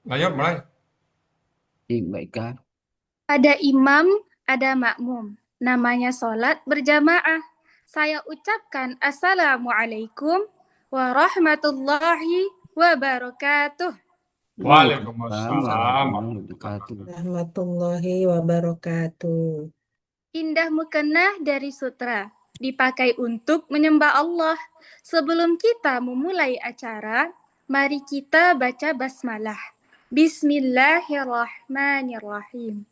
Lanjut mulai. Baik, Kak. Ada imam, ada makmum. Namanya sholat berjamaah. Saya ucapkan Assalamualaikum warahmatullahi wabarakatuh. Waalaikumsalam Waalaikumsalam warahmatullahi warahmatullahi wabarakatuh. wabarakatuh. Rahmatullahi wabarakatuh. Indah mukenah dari sutra. Dipakai untuk menyembah Allah. Sebelum kita memulai acara, mari kita baca basmalah. Bismillahirrahmanirrahim.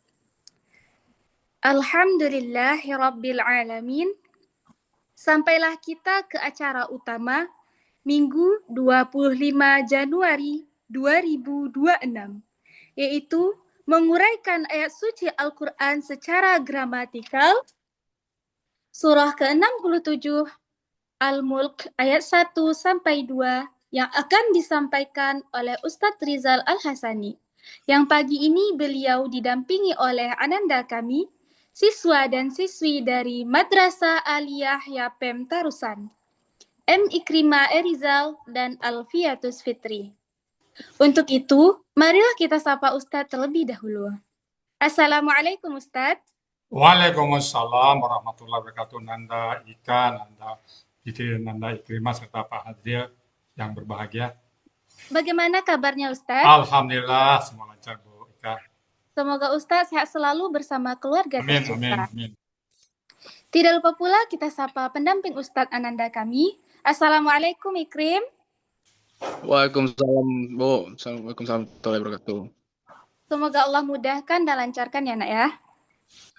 Alhamdulillahirabbil alamin. Sampailah kita ke acara utama Minggu 25 Januari 2026, yaitu menguraikan ayat suci Al-Quran secara gramatikal, surah ke-67 Al-Mulk ayat 1 sampai 2 yang akan disampaikan oleh Ustadz Rizal Al-Hasani. Yang pagi ini beliau didampingi oleh ananda kami, siswa dan siswi dari Madrasah Aliyah Yapem Tarusan, M. Ikrimah Erizal dan Alfiatus Fitri. Untuk itu, marilah kita sapa Ustadz terlebih dahulu. Assalamualaikum Ustadz. Waalaikumsalam warahmatullahi wabarakatuh. Nanda Ika, Nanda Fitri, Nanda Ikrimah serta Pak Hadril yang berbahagia. Bagaimana kabarnya Ustadz? Alhamdulillah semua lancar Bu Ika. Semoga Ustadz sehat selalu bersama keluarga Amin, amin, tercinta. amin. Tidak lupa pula kita sapa pendamping Ustadz Ananda kami. Assalamualaikum Ikrim. Waalaikumsalam, Bu. Waalaikumsalam warahmatullahi wabarakatuh. Semoga Allah mudahkan dan lancarkan ya nak ya.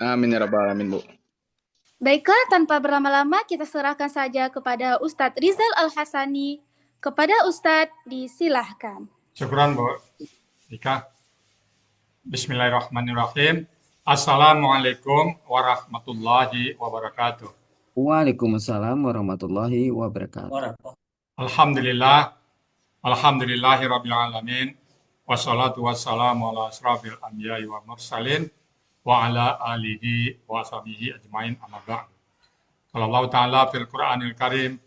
Amin ya rabbal alamin, Bu. Baiklah, tanpa berlama-lama kita serahkan saja kepada Ustadz Rizal Al-Hasani. Kepada Ustadz, disilahkan. Syukran Bu Ika. Bismillahirrahmanirrahim. Assalamualaikum warahmatullahi wabarakatuh. Waalaikumsalam warahmatullahi wabarakatuh. Alhamdulillah. Alhamdulillahirabbil alamin. Wassalatu wassalamu ala asrafil anbiya'i wa mursalin wa ala alihi wa sahbihi ajmain amma ba'du. Qala Allah Ta'ala fil Qur'anil Karim.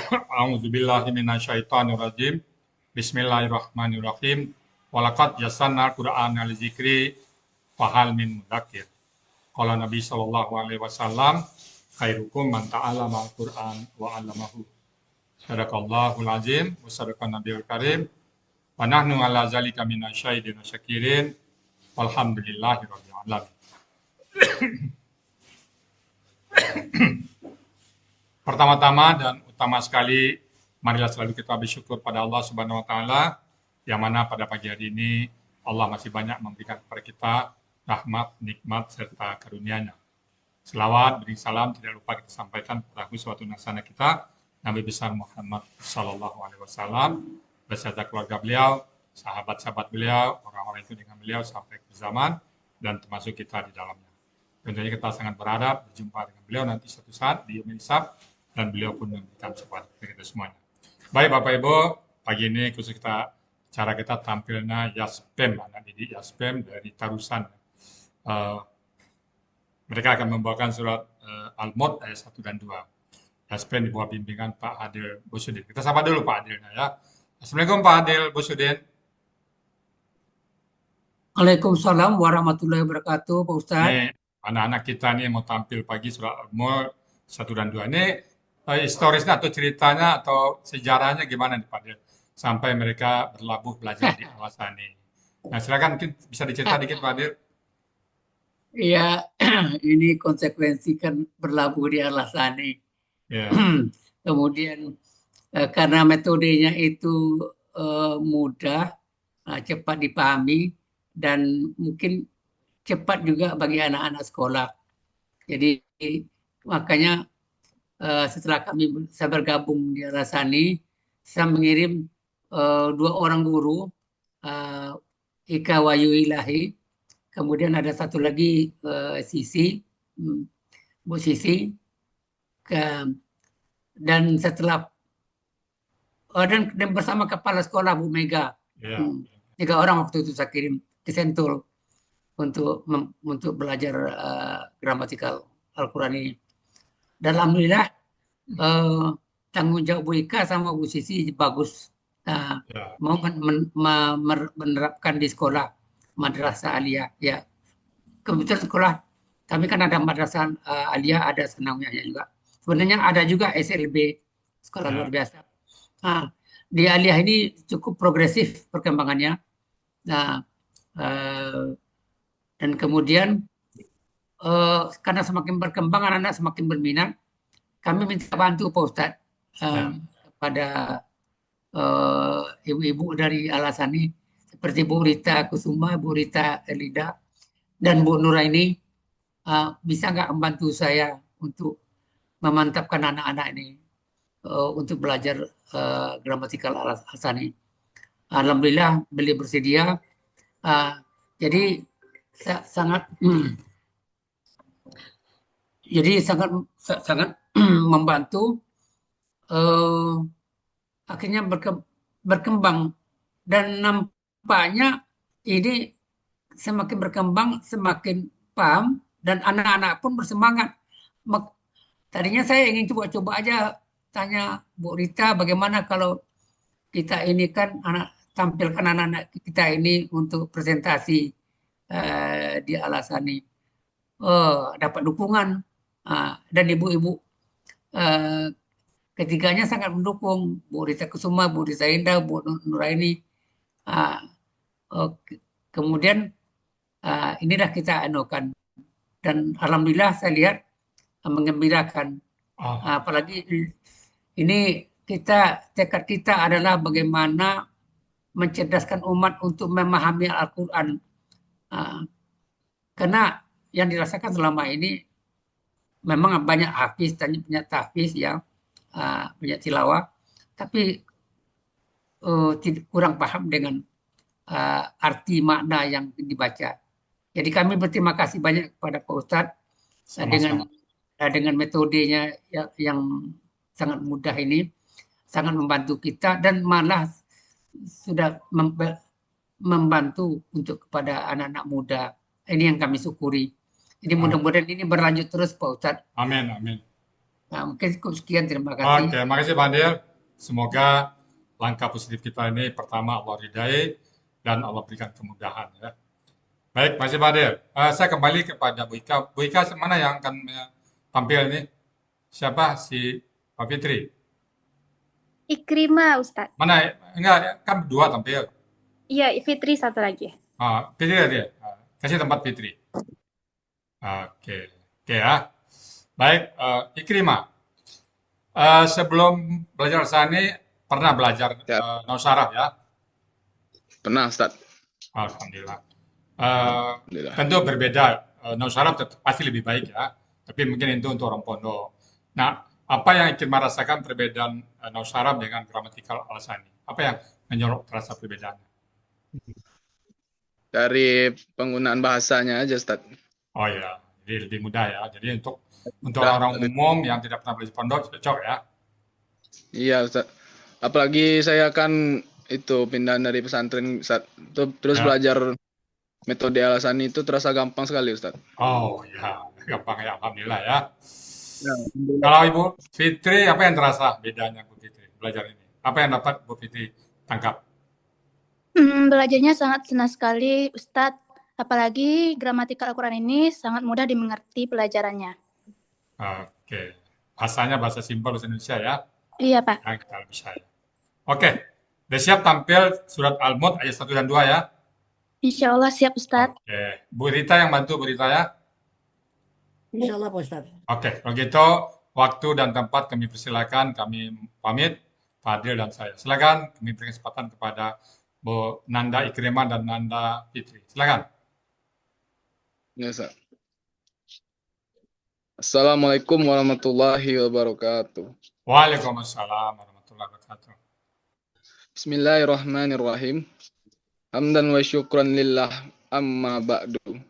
A'udzubillahi minasyaitonir rajim. Bismillahirrahmanirrahim. Walaqad yassarnal Qur'ana lizikri fahal min mudzakir. Qala Nabi sallallahu alaihi wasallam, khairukum man ta'allama al-Qur'an wa 'allamahu. Sadaqallahul azim wa sadaqan nabiyul karim. Wa nahnu ala zalika minasyahidin wa syakirin. Walhamdulillahi rabbil alamin. Pertama-tama dan utama sekali, marilah selalu kita bersyukur pada Allah Subhanahu wa taala yang mana pada pagi hari ini Allah masih banyak memberikan kepada kita rahmat, nikmat serta karunia-Nya. Selawat, beri salam tidak lupa kita sampaikan kepada uswatun hasanah kita Nabi besar Muhammad sallallahu alaihi wasallam beserta keluarga beliau, sahabat-sahabat beliau, orang-orang itu dengan beliau sampai ke zaman dan termasuk kita di dalamnya. Tentunya kita sangat berharap berjumpa dengan beliau nanti suatu saat di yaumil hisab dan beliau pun memberikan syafaat kepada kita semuanya. Baik Bapak Ibu, pagi ini khusus cara kita tampilnya Yaspem, anak didik Yaspem dari Tarusan. Mereka akan membawakan surat Al-Mulk ayat 1 dan 2. Yaspem di bawah bimbingan Pak Adil Busudin. Kita sapa dulu Pak Adilnya ya. Assalamualaikum Pak Adil Busudin. Waalaikumsalam warahmatullahi wabarakatuh, Pak Ustadz. Ini anak-anak kita nih mau tampil pagi surat Al-Mulk 1 dan 2. Ini historisnya atau ceritanya atau sejarahnya gimana nih Pak Adil? Sampai mereka berlabuh belajar di Al-Hasani. Nah silakan mungkin bisa dicerita dikit Pak Adil. Iya, ini konsekuensi kan berlabuh di Al-Hasani. Ya. Kemudian karena metodenya itu mudah, cepat dipahami, dan mungkin cepat juga bagi anak-anak sekolah. Jadi makanya setelah saya bergabung di Al-Hasani, saya mengirim 2 orang guru, Ika Wayu Ilahi, kemudian ada satu lagi Sisi, Bu Sisi, dan setelah dan bersama kepala sekolah Bu Mega. Ya. 3 orang waktu itu saya kirim ke Sentul untuk belajar gramatikal Al-Quran ini. Dan alhamdulillah tanggung jawab Bu Ika sama Bu Sisi bagus. Ya. mau menerapkan di sekolah madrasah aliyah. Ya, kebetulan sekolah kami kan ada madrasah aliyah, ada sanawiyahnya juga. Sebenarnya ada juga SLB, sekolah Ya. luar biasa. Nah, di aliyah ini cukup progresif perkembangannya. Nah, dan kemudian karena semakin berkembang, anak-anak semakin berminat, kami minta bantu Pak Ustadz Ya. kepada ibu-ibu dari Alasani seperti Bu Rita Kusuma, Bu Rita Elida, dan Bu Nuraini. Bisa nggak membantu saya untuk memantapkan anak-anak ini untuk belajar gramatikal Alasani. Alhamdulillah beliau bersedia. Jadi sangat membantu. Akhirnya berkembang, dan nampaknya ini semakin berkembang, semakin paham, dan anak-anak pun bersemangat. Tadinya saya ingin coba-coba aja tanya Bu Rita, bagaimana kalau kita ini kan tampilkan anak-anak kita ini untuk presentasi di Alasani. Dapat dukungan, dan ibu-ibu ketiganya sangat mendukung, Bu Rita Kusuma, Bu Rita Indah, Bu Nuraini. Kemudian inilah kita anukan, dan alhamdulillah saya lihat menggembirakan. Apalagi ini tekad kita adalah bagaimana mencerdaskan umat untuk memahami Al-Quran. Karena yang dirasakan selama ini memang banyak hafiz, banyak tahfiz ya, banyak tilawah, tapi kurang paham dengan arti makna yang dibaca. Jadi kami berterima kasih banyak kepada Pak Ustadz dengan metodenya yang sangat mudah ini, sangat membantu kita, dan malah sudah membantu untuk kepada anak-anak muda. Ini yang kami syukuri. Jadi mudah-mudahan ini berlanjut terus Pak Ustadz. Amin, amin. Nah, mungkin cukup sekian, terima kasih. Oke, makasih Pak Adil. Semoga langkah positif kita ini pertama Allah ridai dan Allah berikan kemudahan ya. Baik, makasih Pak Adil. Saya kembali kepada Bu Ika. Bu Ika mana yang akan tampil ini? Siapa? Si Pak Fitri? Ikrimah, Ustadz. Mana? Enggak, kan dua tampil. Iya, Fitri satu lagi. Fitri dia. Kasih tempat Fitri. Oke ya. Baik, Ikrimah. Sebelum belajar sani, pernah belajar nausaraf ya? Pernah, Ustaz. Alhamdulillah. Tentu berbeda. Nausaraf pasti lebih baik ya. Tapi mungkin itu untuk orang pondok. Nah, apa yang Ikrimah rasakan perbedaan nausaraf dengan gramatikal Al-Sani? Apa yang menyorot terasa perbedaannya? Dari penggunaan bahasanya aja, Ustaz. Oh ya, jadi lebih mudah ya. Jadi untuk orang umum yang tidak pernah belajar pondok cocok ya. Iya, Ustaz. Apalagi saya kan itu pindah dari pesantren, Ustaz. Terus belajar metode Al-Sani itu terasa gampang sekali, Ustaz. Oh ya, gampang ya, alhamdulillah ya. Kalau Ibu Fitri, apa yang terasa bedanya Bu Fitri belajar ini? Apa yang dapat Bu Fitri tangkap? Belajarnya sangat senang sekali, Ustadz. Apalagi gramatikal Al-Quran ini sangat mudah dimengerti pelajarannya. Oke. Bahasanya bahasa simpel bahasa Indonesia ya? Iya, Pak. Yang kita bisa ya. Oke. Udah siap tampil surat Al-Mulk ayat 1 dan 2 ya? Insya Allah siap, Ustadz. Oke. Bu Rita yang bantu Bu Rita ya? Insya Allah, Pak Ustadz. Oke. Kalau gitu, waktu dan tempat kami persilakan. Kami pamit, Fadil dan saya. Silakan kami beri kesempatan kepada Bu Nanda Ikrimah dan Nanda Fitri. Silakan. Ya, Ustaz. Assalamualaikum warahmatullahi wabarakatuh. Waalaikumsalam warahmatullahi wabarakatuh. Bismillahirrahmanirrahim. Hamdan wa syukran lillah amma ba'du.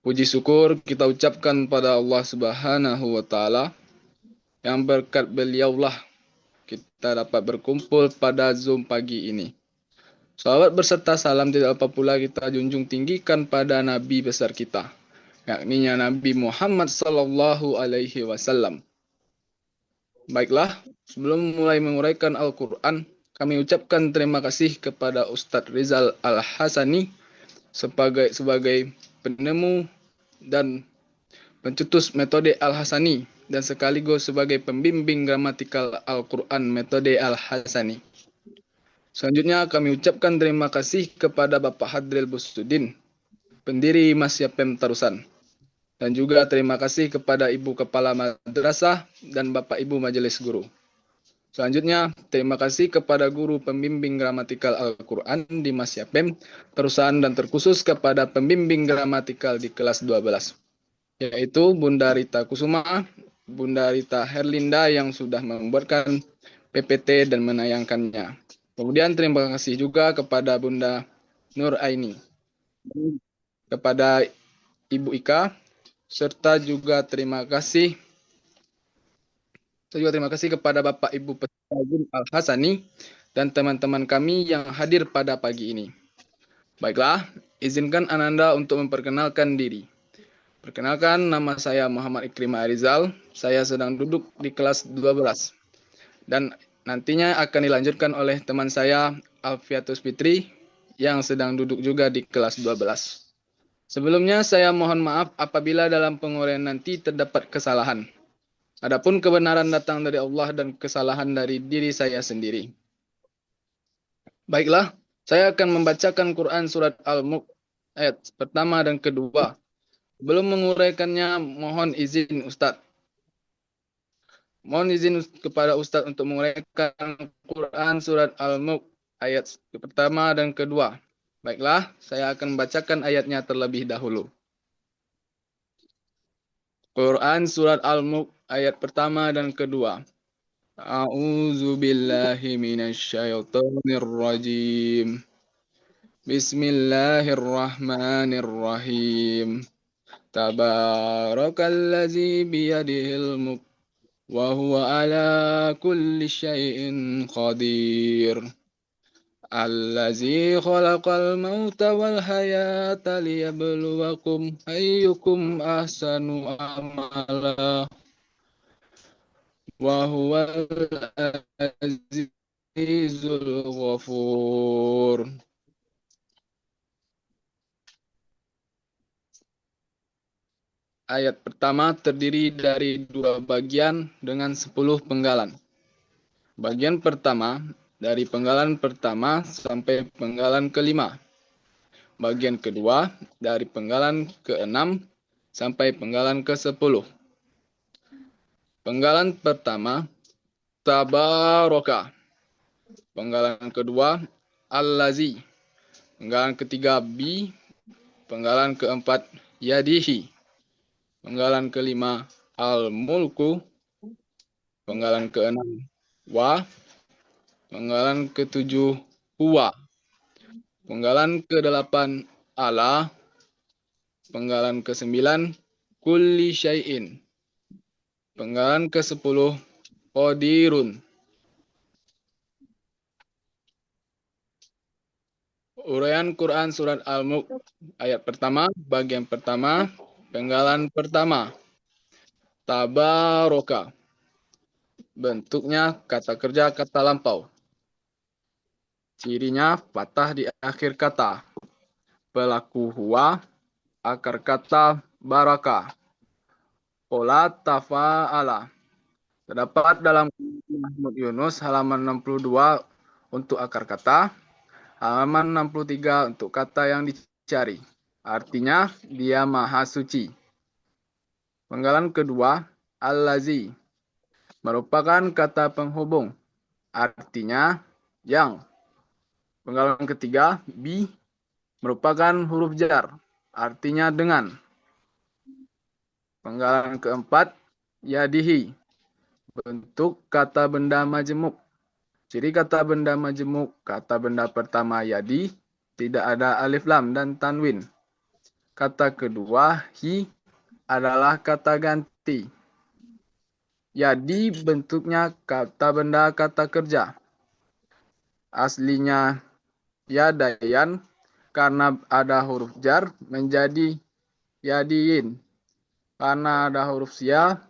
Puji syukur kita ucapkan pada Allah Subhanahu wa taala yang berkat beliaulah kita dapat berkumpul pada Zoom pagi ini. Salawat berserta salam tidak lupa pula kita junjung tinggikan pada Nabi besar kita, yakni Nabi Muhammad sallallahu alaihi wasallam. Baiklah, sebelum mulai menguraikan Al-Quran, kami ucapkan terima kasih kepada Ustadz Rizal Al-Hasani sebagai penemu dan pencetus metode Al-Hasani dan sekaligus sebagai pembimbing gramatikal Al-Quran metode Al-Hasani. Selanjutnya kami ucapkan terima kasih kepada Bapak Hadril Busudin, pendiri Masyapem Tarusan. Dan juga terima kasih kepada Ibu Kepala Madrasah dan Bapak Ibu Majelis Guru. Selanjutnya, terima kasih kepada guru pembimbing gramatikal Al-Quran di Masyapem Tarusan dan terkhusus kepada pembimbing gramatikal di kelas 12, yaitu Bunda Rita Kusuma, Bunda Rita Herlinda yang sudah membuatkan PPT dan menayangkannya. Kemudian terima kasih juga kepada Bunda Nur Aini, kepada Ibu Ika, serta juga terima kasih kepada Bapak Ibu Peserta Al-Hasani dan teman-teman kami yang hadir pada pagi ini. Baiklah, izinkan Ananda untuk memperkenalkan diri. Perkenalkan, nama saya Muhammad Ikrimah Arizal. Saya sedang duduk di kelas 12. Dan nantinya akan dilanjutkan oleh teman saya Alfiatus Fitri yang sedang duduk juga di kelas 12. Sebelumnya saya mohon maaf apabila dalam penguraian nanti terdapat kesalahan. Adapun kebenaran datang dari Allah dan kesalahan dari diri saya sendiri. Baiklah, saya akan membacakan Quran surat Al-Mulk ayat pertama dan kedua. Sebelum menguraikannya, mohon izin Ustadz. Mohon izin kepada Ustadz untuk menguraikan Quran surat Al-Mulk ayat pertama dan kedua. Baiklah, saya akan membacakan ayatnya terlebih dahulu. Quran surat Al-Mulk ayat pertama dan kedua. A'udzu billahi minasyaitonir rajim. Bismillahirrahmanirrahim. Tabarakalladzi biyadihil mulk wa huwa ala kulli syai'in qadir. Allazi khalaqal mauta wal hayata liyabluwakum ayyukum ahsanu amala wa huwal azizul ghafur. Ayat pertama terdiri dari 2 bagian dengan 10 penggalan. Bagian pertama dari penggalan pertama sampai penggalan kelima. Bagian kedua dari penggalan ke-6 sampai penggalan ke-10. Penggalan pertama, Tabaraka. Penggalan kedua, Allazi. Penggalan ketiga, Bi. Penggalan keempat, Yadihi. Penggalan kelima, Al-Mulku. Penggalan keenam, Wa. Penggalan ke-7, Huwa. Penggalan ke-8, Ala. Penggalan ke-9, Kulli Syai'in. Penggalan ke-10, Qadirun. Uraian Quran surat Al-Mulk ayat pertama, bagian pertama, penggalan pertama. Tabaraka. Bentuknya kata kerja kata lampau. Cirinya fathah di akhir kata. Pelaku huwa, akar kata baraka. Pola tafa'ala. Terdapat dalam Mahmud Yunus halaman 62 untuk akar kata, halaman 63 untuk kata yang dicari. Artinya, dia maha suci. Penggalan kedua, Allazi. Merupakan kata penghubung. Artinya, yang. Penggalan ketiga, Bi. Merupakan huruf jar. Artinya dengan. Penggalan keempat, Yadihi. Bentuk kata benda majemuk. Ciri kata benda majemuk, kata benda pertama yadi, tidak ada alif lam dan tanwin. Kata kedua, hi, adalah kata ganti. Yadi bentuknya kata benda kata kerja. Aslinya yadayan, karena ada huruf jar menjadi yadiin. Karena ada huruf sya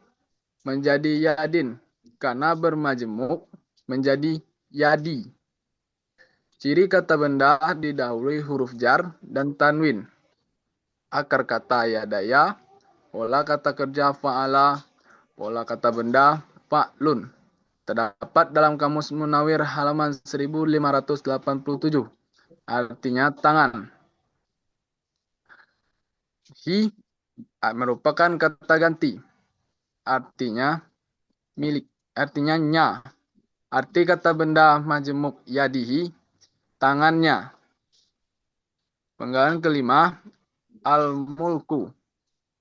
menjadi yadin. Karena bermajemuk menjadi yadi. Ciri kata benda didahului huruf jar dan tanwin. Akar kata yadaya, pola kata kerja fa'ala, pola kata benda fa'lun. Terdapat dalam Kamus Munawir halaman 1587. Artinya tangan. Hi merupakan kata ganti. Artinya milik. Artinya nya. Arti kata benda majemuk yadihi, tangannya. Penggalan kelima, al-mulku.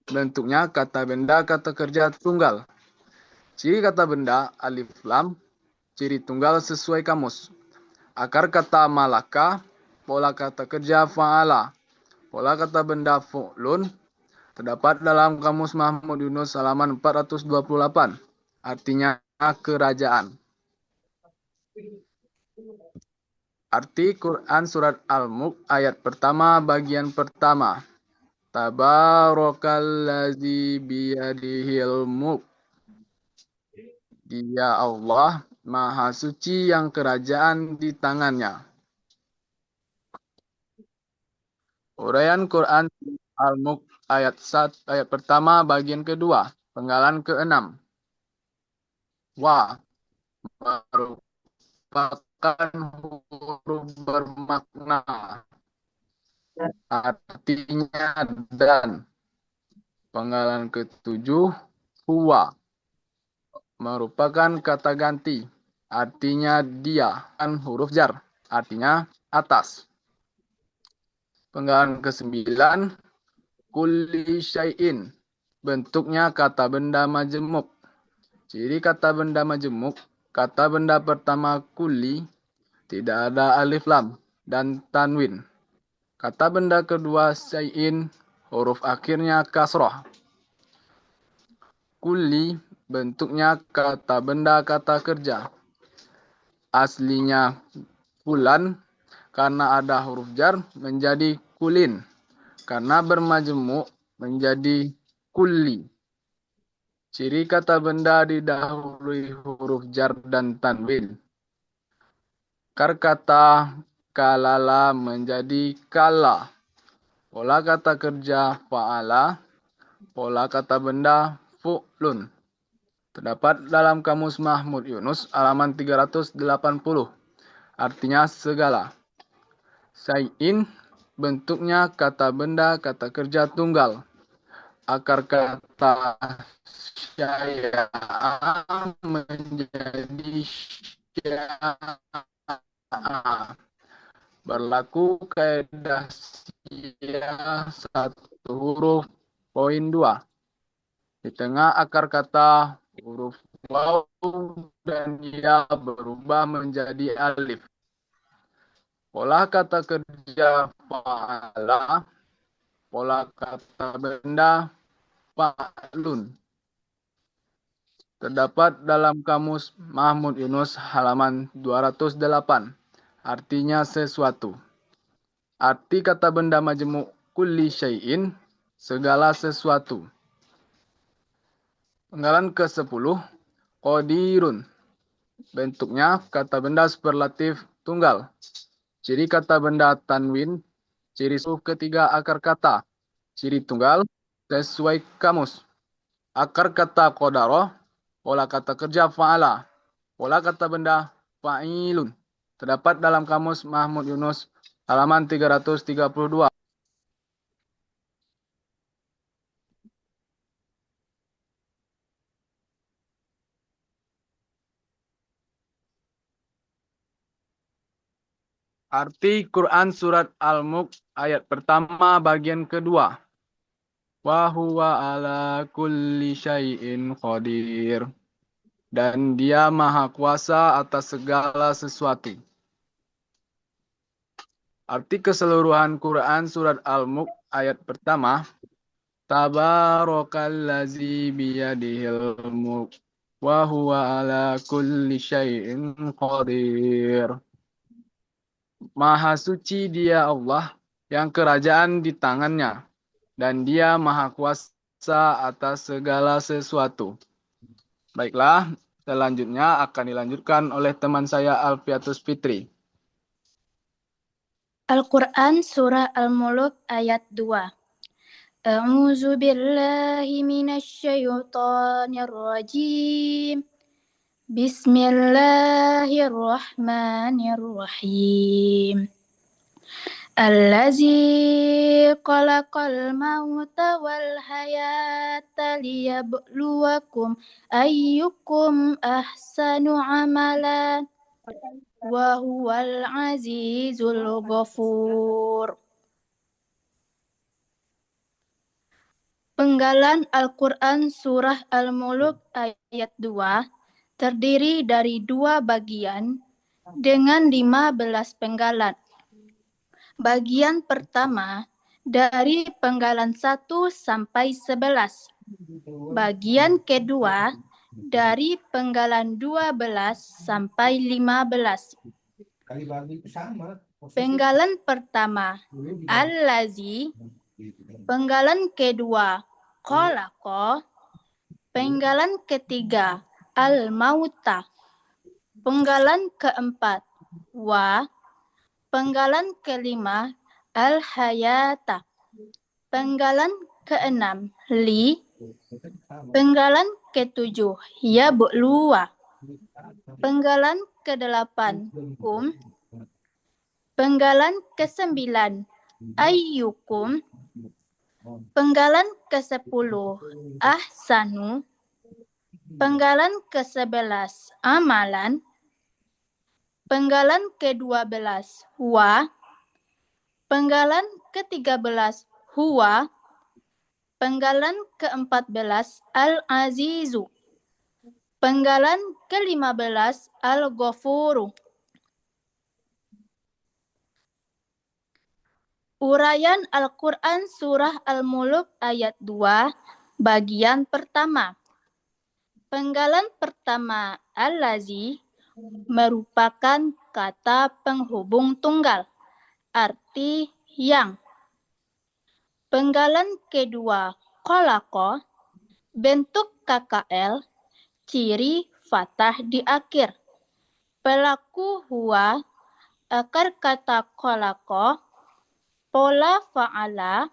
Bentuknya kata benda kata kerja tunggal. Ciri kata benda alif lam, ciri tunggal sesuai kamus. Akar kata malaka, pola kata kerja fa'ala, pola kata benda fu'lun, terdapat dalam Kamus Mahmud Yunus halaman 428. Artinya kerajaan. Arti Quran Surat Al-Mulk ayat pertama bagian pertama. Tabarakalladzi biyadihil mulk. Dia Allah Maha Suci yang kerajaan di tangannya. Uraian Quran Al-Mulk ayat pertama bagian kedua. Penggalan ke-6. Wa merupakan huruf bermakna. Artinya dan. Penggalan ke-7. Huwa merupakan kata ganti. Artinya dia. Dan huruf jar. Artinya atas. Penggalan ke-9. Kulli syai'in. Bentuknya kata benda majemuk. Ciri kata benda majemuk. Kata benda pertama kulli. Tidak ada alif lam dan tanwin. Kata benda kedua syai'in. Huruf akhirnya kasroh. Kulli. Bentuknya kata benda kata kerja. Aslinya kulan. Karena ada huruf jar menjadi kulin. Karena bermajemuk menjadi kulli. Ciri kata benda didahului huruf jar dan tanwin. Akar kata kalala menjadi kala. Pola kata kerja fa'ala. Pola kata benda fu'lun. Terdapat dalam Kamus Mahmud Yunus halaman 380. Artinya segala. Syai'in bentuknya kata benda kata kerja tunggal. Akar kata syai'a menjadi sya'a. Berlaku kaidah syiah 1 huruf poin 2. Di tengah akar kata huruf waw dan ya berubah menjadi alif. Pola kata kerja fa'ala, pola kata benda fa'lun. Terdapat dalam Kamus Mahmud Yunus halaman 208. Artinya sesuatu. Arti kata benda majemuk kulli syai'in, segala sesuatu. Penggalan ke-10. Qadirun. Bentuknya kata benda superlatif tunggal. Ciri kata benda tanwin. Ciri huruf ketiga akar kata. Ciri tunggal sesuai kamus. Akar kata qadara. Pola kata kerja fa'ala. Pola kata benda fa'ilun. Terdapat dalam Kamus Mahmud Yunus halaman 332. Arti Quran Surat Al-Mulk ayat pertama bagian kedua. Wa huwa ala kulli syai'in qadir. Dan dia maha kuasa atas segala sesuatu. Arti keseluruhan Quran Surat Al-Mulk ayat pertama. Tabarakallazi biyadihil mulk. Wa huwa ala kulli syai'in qadir. Maha suci dia Allah yang kerajaan di tangannya. Dan dia maha kuasa atas segala sesuatu. Baiklah, selanjutnya akan dilanjutkan oleh teman saya Alfiatus Fitri. Al-Quran Surah Al-Mulk ayat 2. A'udzu billahi minasy syaithanir rajim. Bismillahirrahmanirrahim. Allazi khalaqal mauta wal hayata liyabluwakum ayyukum ahsanu amala wa huwal azizul ghafur. Penggalan Al-Quran Surah Al-Mulk ayat 2 terdiri dari 2 bagian dengan 15 penggalan. Bagian pertama dari penggalan 1 sampai 11. Bagian kedua dari penggalan 12 sampai 15. Penggalan pertama Allazi, penggalan kedua Khalaqa, penggalan ketiga Al-Mauta, penggalan keempat Wa, penggalan kelima Al-Hayata, penggalan keenam Li, penggalan ketujuh Yabluwa, penggalan kedelapan Kum, penggalan kesembilan Ayyukum, penggalan ke-10 Ahsanu, penggalan ke-11 Amalan, penggalan ke-12 Wa, penggalan ke-13 Huwa, penggalan ke-14 Al-Azizu, penggalan ke-15 Al-Ghafuru. Uraian Al-Quran Surah Al-Mulk ayat 2, bagian pertama. Penggalan pertama Allazi merupakan kata penghubung tunggal, arti yang. Penggalan kedua Khalaqa, bentuk KKL, ciri fathah di akhir. Pelaku huwa, akar kata khalaqa, pola fa'ala,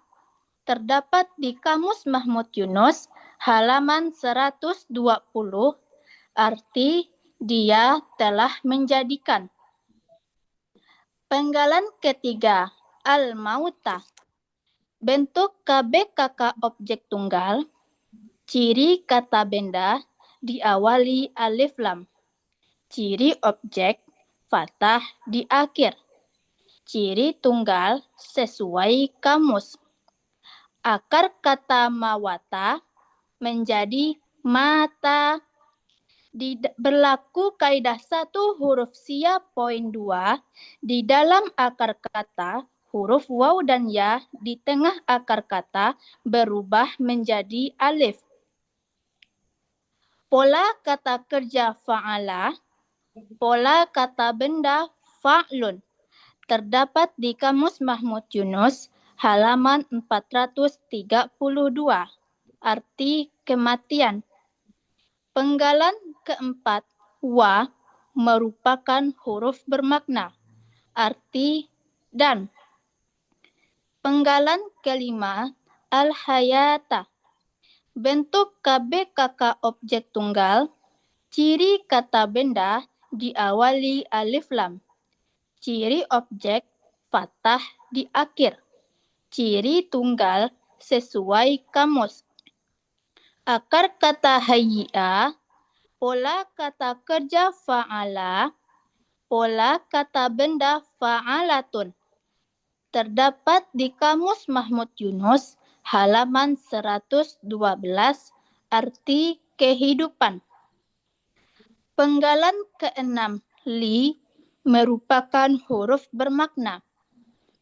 terdapat di Kamus Mahmud Yunus halaman 120, arti dia telah menjadikan. Penggalan ketiga Al-Mauta, bentuk KBKK objek tunggal, ciri kata benda diawali alif lam, ciri objek fathah di akhir, ciri tunggal sesuai kamus. Akar kata mawata menjadi mata. Berlaku kaidah 1 huruf sia poin 2 di dalam akar kata, huruf waw dan ya di tengah akar kata berubah menjadi alif. Pola kata kerja fa'ala, pola kata benda fa'lun, terdapat di Kamus Mahmud Yunus halaman 432, arti kematian. Penggalan keempat wa merupakan huruf bermakna, arti dan. Penggalan kelima al-hayata, bentuk KBKK objek tunggal, ciri kata benda diawali alif lam, ciri objek fathah di akhir, ciri tunggal sesuai kamus. Akar kata hayya, pola kata kerja fa'ala, pola kata benda fa'alatun, terdapat di Kamus Mahmud Yunus halaman 112, arti kehidupan. Penggalan keenam li merupakan huruf bermakna,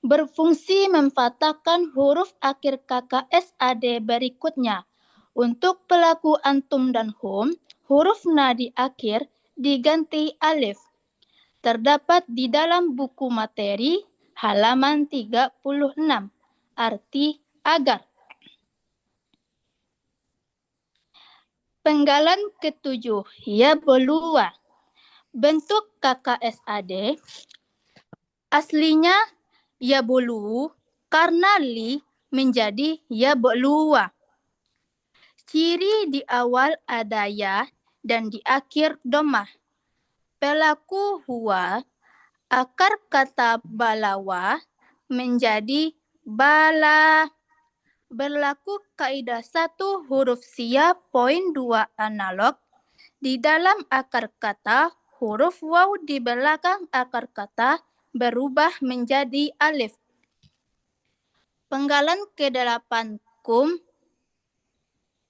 berfungsi memfathahkan huruf akhir KKSAD berikutnya. Untuk pelaku antum dan hum, huruf na di akhir diganti alif. Terdapat di dalam buku materi halaman 36, arti agar. Penggalan ketujuh, yabluwa, bentuk KKSAD, aslinya yabulu karena li menjadi yabluwa. Ciri di awal ada ya dan di akhir domah. Pelaku huwa, akar kata balawa menjadi bala. Berlaku kaidah 1 huruf siap poin 2 analog. Di dalam akar kata, huruf waw di belakang akar kata berubah menjadi alif. Penggalan ke-8 kum.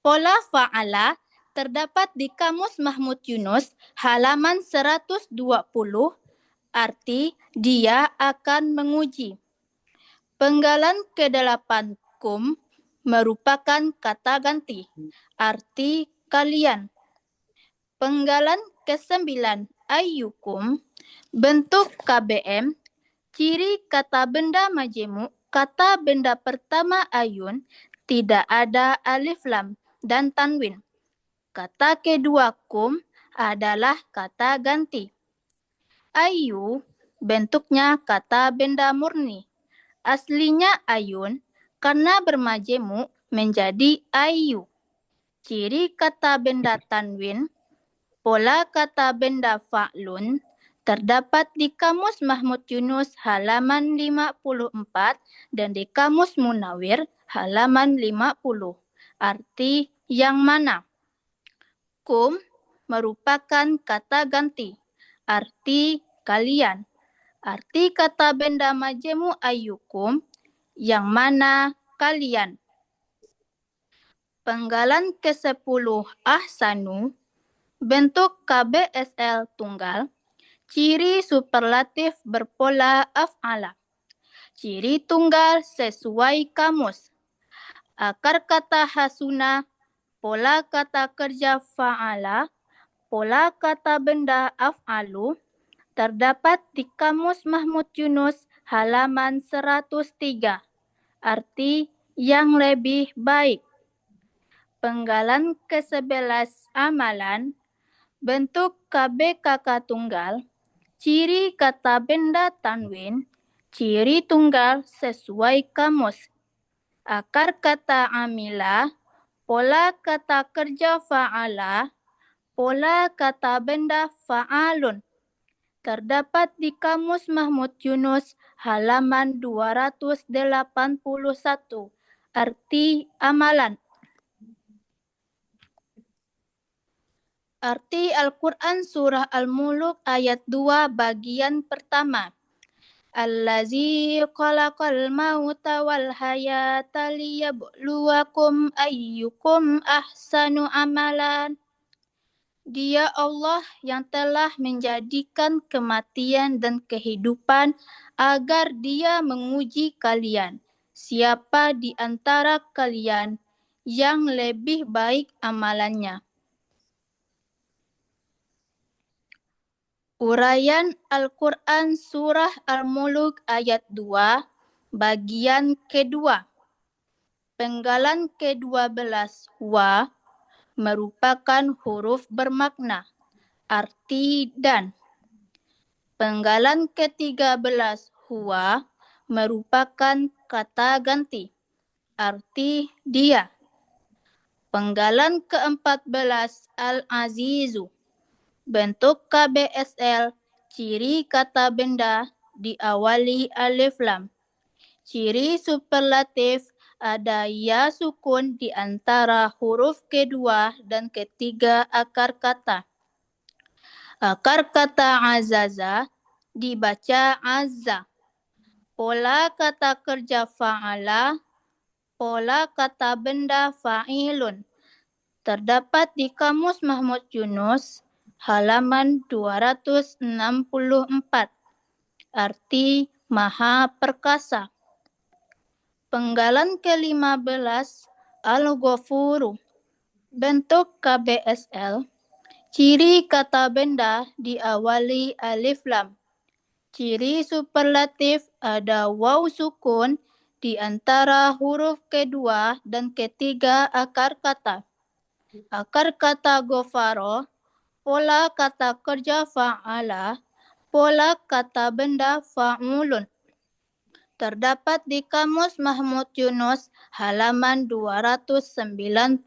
Pola fa'ala terdapat di Kamus Mahmud Yunus halaman 120, arti dia akan menguji. Penggalan ke-8 kum merupakan kata ganti, arti kalian. Penggalan ke-9 ayyukum, bentuk KBM, ciri kata benda majemuk, kata benda pertama ayun, tidak ada alif lam dan tanwin. Kata kedua kum adalah kata ganti. Ayu bentuknya kata benda murni. Aslinya ayun karena bermajemuk menjadi ayu. Ciri kata benda tanwin, pola kata benda fa'lun terdapat di Kamus Mahmud Yunus halaman 54 dan di Kamus Munawir halaman 50. Arti yang mana? Kum merupakan kata ganti, arti kalian. Arti kata benda majemuk ayyukum, yang mana kalian. Penggalan ke-10 ahsanu, bentuk KBSL tunggal, ciri superlatif berpola af'ala. Ciri tunggal sesuai kamus. Akar kata hasuna, pola kata kerja fa'ala, pola kata benda af'alu, terdapat di Kamus Mahmud Yunus halaman 103. Arti yang lebih baik. Penggalan ke-11 amalan, bentuk KBKK tunggal, ciri kata benda tanwin, ciri tunggal sesuai kamus. Akar kata amila, pola kata kerja fa'ala, pola kata benda fa'alun. Terdapat di Kamus Mahmud Yunus halaman 281. Arti amalan. Arti Al-Quran Surah Al-Muluk ayat 2 bagian pertama. Allazi khalaqal mauta wal hayata liyabluwakum ayyukum ahsanu amalan. Dia Allah yang telah menjadikan kematian dan kehidupan agar Dia menguji kalian. Siapa di antara kalian yang lebih baik amalannya? Uraian Al-Quran Surah Al-Muluk ayat 2, bagian kedua. Penggalan ke-12 wa merupakan huruf bermakna, arti dan. Penggalan ke-13 huwa merupakan kata ganti, arti dia. Penggalan ke-14 al-azizu, bentuk KBSL, ciri kata benda diawali alif lam. Ciri superlatif ada ya sukun di antara huruf kedua dan ketiga akar kata. Akar kata azaza dibaca azza. Pola kata kerja fa'ala, pola kata benda fa'ilun. Terdapat di Kamus Mahmud Yunus halaman 264. Arti maha perkasa. Penggalan ke-15 al-ghafuru, bentuk KBSL, ciri kata benda diawali alif lam. Ciri superlatif ada waw sukun di antara huruf kedua dan ketiga akar kata. Akar kata ghafaro, pola kata kerja fa'ala, pola kata benda fa'ulun. terdapat di Kamus Mahmud Yunus halaman 298.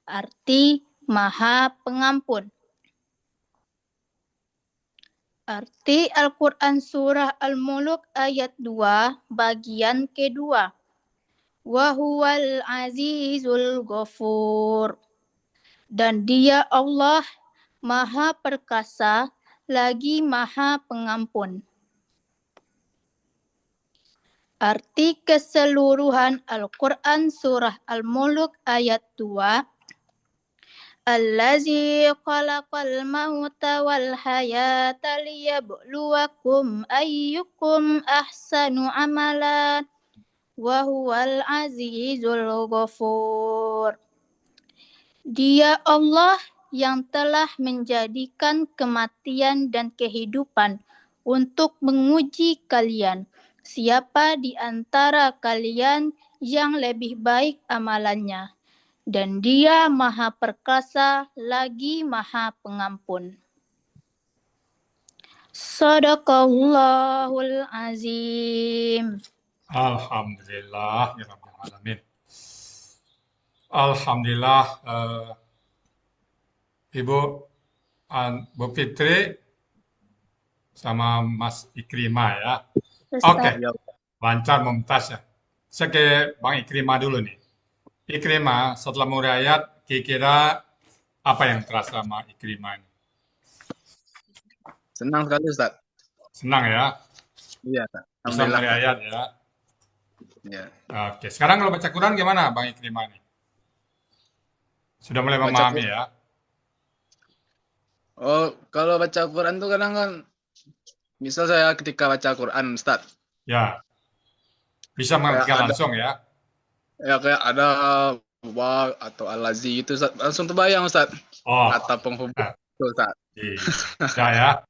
Arti Maha Pengampun. Arti Al-Quran Surah Al-Muluk ayat 2 bagian kedua. Wa huwal azizul ghafur. Dan dia Allah Maha Perkasa lagi Maha Pengampun. Arti keseluruhan Al-Quran Surah Al-Muluk ayat 2. Allazi khalaqal mauta wal hayata liyabluwakum ayyukum ahsanu amalan wa huwal azizul ghafur. Dia Allah yang telah menjadikan kematian dan kehidupan untuk menguji kalian. Siapa di antara kalian yang lebih baik amalannya? Dan dia Maha Perkasa lagi Maha Pengampun. Sadaqallahul Azim. Alhamdulillah, ya Rabbil Alamin. Alhamdulillah, Ibu Bu Fitri sama Mas Ikrimah ya. Oke, lancar mumtaz ya. Saya ke Bang Ikrimah dulu nih. Ikrimah, setelah mulai ayat, kira-kira apa yang terasa sama Ikrimah ini? Senang sekali Ustaz. Senang ya? Iya, Ustaz. Bisa Alhamdulillah. mulai ayat ya? Iya. Oke, sekarang kalau baca Quran gimana Bang Ikrimah ini? Sudah mulai Baca memahami Quran. ya? Oh, kalau baca Quran tuh kadang kan, misal saya ketika baca Quran, Ustaz, Ya, bisa kayak mengertikan ada langsung ya? kayak ada wa atau alazi itu Ustaz, langsung terbayang Ustaz, Oh, kata penghubung nah, itu Ustaz. iya ya.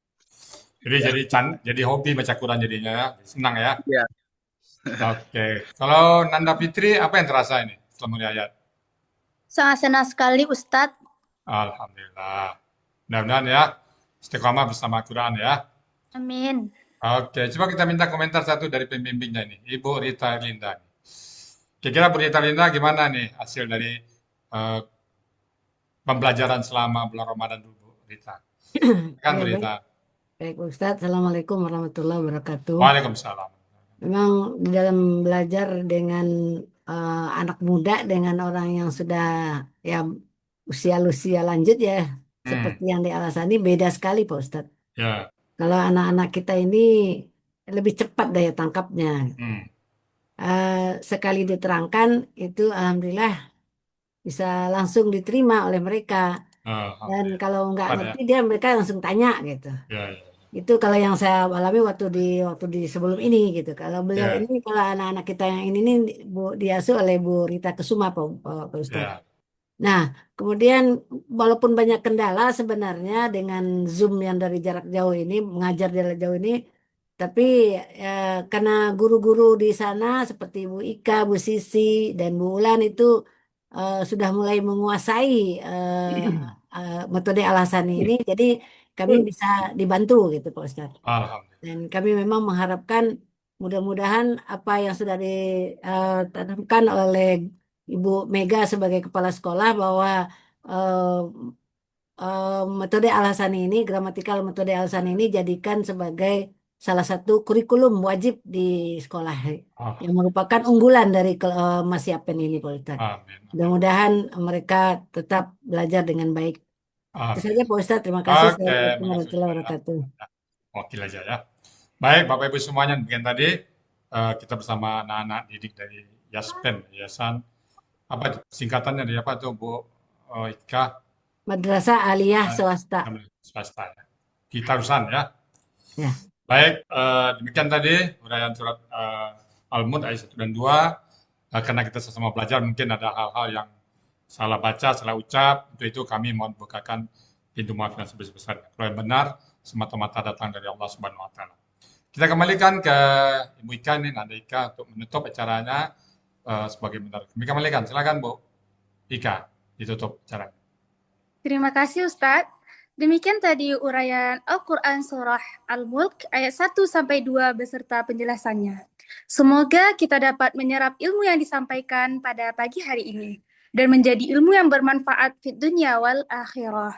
Jadi hobi baca Quran jadinya ya, senang ya. Iya. Oke, kalau Nanda Fitri apa yang terasa ini setelah mulai ayat? Sangat senang sekali Ustadz. Alhamdulillah. Mudah-mudahan ya istiqomah bersama Quran ya. Amin. Oke, coba kita minta komentar satu dari pembimbingnya ini, Ibu Rita Linda. Kira-kira Bu Rita Linda gimana nih hasil dari pembelajaran selama bulan Ramadan dulu, Bu Rita? Kan Bu Ya, baik. Rita? Baik, Ustadz. Assalamualaikum warahmatullahi wabarakatuh. Waalaikumsalam. Memang di dalam belajar dengan anak muda, dengan orang yang sudah ya usia lanjut ya, seperti yang di Alasani, beda sekali Pak Ustadz. Ya. Kalau anak-anak kita ini lebih cepat daya tangkapnya. Sekali diterangkan, itu Alhamdulillah bisa langsung diterima oleh mereka. Dan kalau nggak ngerti mereka langsung tanya gitu. Ya. Itu kalau yang saya alami waktu di sebelum ini gitu. Kalau beliau ini, kalau anak-anak kita yang ini nih diasuh oleh Bu Rita Kesuma Pak Ustadz. Nah, kemudian walaupun banyak kendala sebenarnya dengan Zoom yang dari jarak jauh ini, mengajar jarak jauh ini, tapi karena guru-guru di sana seperti Bu Ika, Bu Sisi, dan Bu Ulan itu sudah mulai menguasai metode Al-Hasani ini, jadi kami bisa dibantu gitu Pak Ustadz. Dan kami memang mengharapkan mudah-mudahan apa yang sudah ditanamkan oleh Ibu Mega sebagai kepala sekolah bahwa metode Al-Hasani ini, gramatikal metode Al-Hasani ini jadikan sebagai salah satu kurikulum wajib di sekolah yang merupakan unggulan dari Mas Yapen ini Pak Ustadz. Mudah-mudahan mereka tetap belajar dengan baik. Itu saja Pak Ustadz. Terima kasih. Assalamualaikum warahmatullahi wabarakatuh. Wakil aja ya. Baik, Bapak Ibu semuanya, demikian tadi kita bersama anak-anak didik dari Yaspen, Yayasan apa singkatannya dari apa tuh Bu Ika? Madrasah Aliyah Swasta. Swasta ya. Kitarusan ya. Ya. Baik, demikian tadi uraian surat Al-Mulk ayat 1 dan 2. Karena kita sesama belajar mungkin ada hal-hal yang salah baca, salah ucap. Untuk itu kami mohon bukakan pintu maaf yang sebesar-besarnya. Kalau yang benar semata-mata datang dari Allah Subhanahu wa taala. Kita kembalikan ke Ibu Ika nih, Nanda Ika untuk menutup acaranya sebagai benar. Kami kembalikan, silakan Bu Ika ditutup acaranya. Terima kasih Ustadz. Demikian tadi uraian Al-Quran Surah Al-Mulk ayat 1-2 beserta penjelasannya. Semoga kita dapat menyerap ilmu yang disampaikan pada pagi hari ini dan menjadi ilmu yang bermanfaat di dunia wal akhirah.